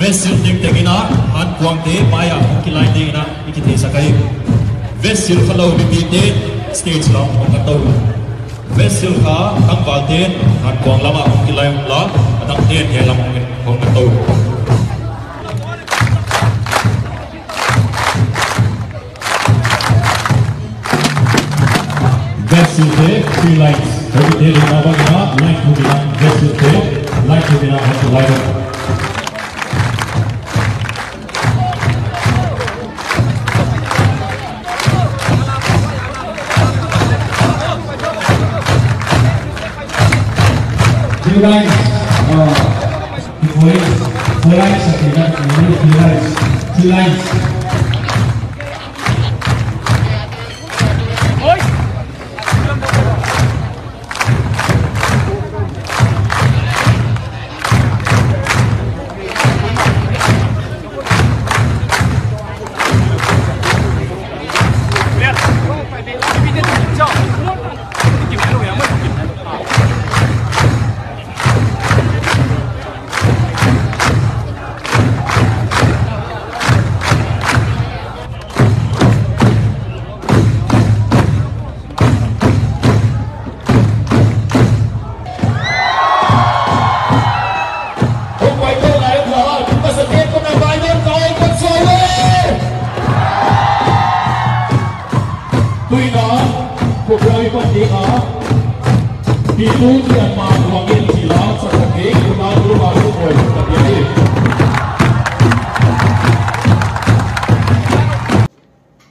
Vesil ding degina han kuang te maya kilai ding na ikite sakai Vesil khalau bibite stage long katau Vesil kha kang valten han kuang lama kilai la atang ten he lam hong katau Vesil te three lines every day na bagina line to be Vesil te line to be na hat to line two lines, four lines, okay, not two lines.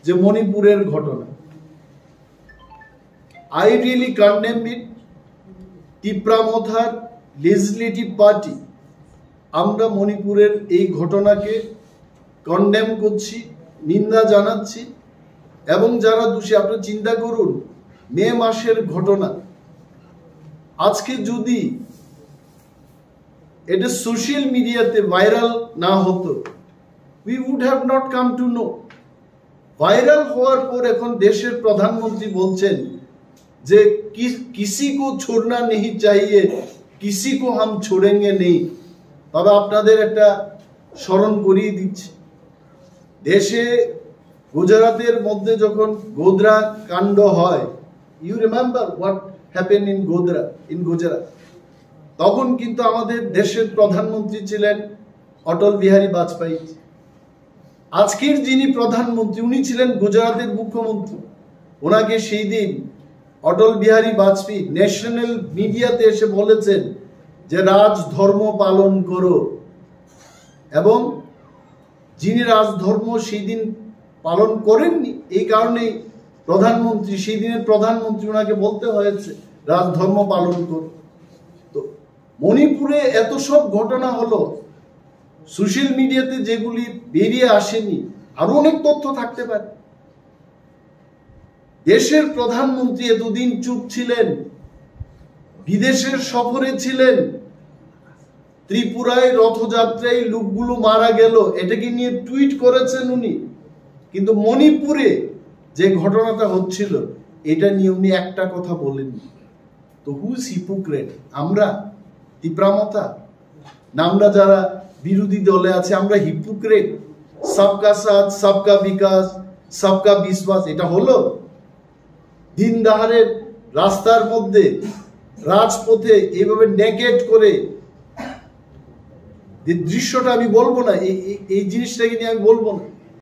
যে মণিপুরের ঘটনা I really condemn it. Tripura মথার legislative party আমরা মণিপুরের এই ঘটনাকে condemn করছি, নিন্দা জানাচ্ছি এবং যারা দোষী আপনারা চিন্তা করুন মে মাসের ঘটনা আজকে যদি এটা সোশ্যাল মিডিয়াতে ভাইরাল না হতো we would have not come to know. Viral হওয়ার পর এখন দেশের প্রধানমন্ত্রী বলছেন যে किसी को छोड़ना नहीं चाहिए, किसी को हम छोड़ेंगे नहीं। তবে আপনাদের একটা স্মরণ করিয়ে দিচ্ছি, দেশে গুজরাটের মধ্যে যখন গোধরা কাণ্ড হয়, you remember what happen in Gujarat, তখন কিন্তু আমাদের দেশের প্রধানমন্ত্রী ছিলেন অটল বিহারী বাজপেয়ী। আজকের যিনি প্রধানমন্ত্রী উনি ছিলেন গুজরাটের মুখ্যমন্ত্রী। ওনাকে সেই দিন অটল বিহারী বাজপেয়ী ন্যাশনাল মিডিয়াতে এসে বলেছেন যে রাজধর্ম পালন করো, এবং যিনি রাজধর্ম সেই দিন পালন করেননি এই কারণেই প্রধানমন্ত্রী সেই দিনের প্রধানমন্ত্রী ওনাকে বলতে হয়েছে রাজধর্ম পালন করো। তো মণিপুরে এত সব ঘটনা হলো, সোশ্যাল মিডিয়াতে যেগুলি বেরিয়ে আসেনি আরো অনেক তথ্য থাকতে পারে। দেশের প্রধানমন্ত্রী এতদিন চুপ ছিলেন, বিদেশের সফরে ছিলেন, ত্রিপুরায় রথযাত্রায় লোকগুলো মারা গেল এটাকে নিয়ে টুইট করেছেন উনি, কিন্তু মণিপুরে যে ঘটনাটা হচ্ছিল এটা নিয়ে উনি একটা কথা বলেননি। তো হুইজ হিপোক্রেট? আমরা তীব্রামতা না আমরা যারা বিরোধী দলে আছে আমরা হিপোক্রেট? সবকা সাথ সবকা বিকাশ সবকা বিশ্বাস এটা হলো? দিন দাহারের রাস্তার মধ্যে রাজপথে এইভাবে নেকেট করে যে দৃশ্যটা আমি বলবো না, এই জিনিসটাকে নিয়ে আমি বলবো না,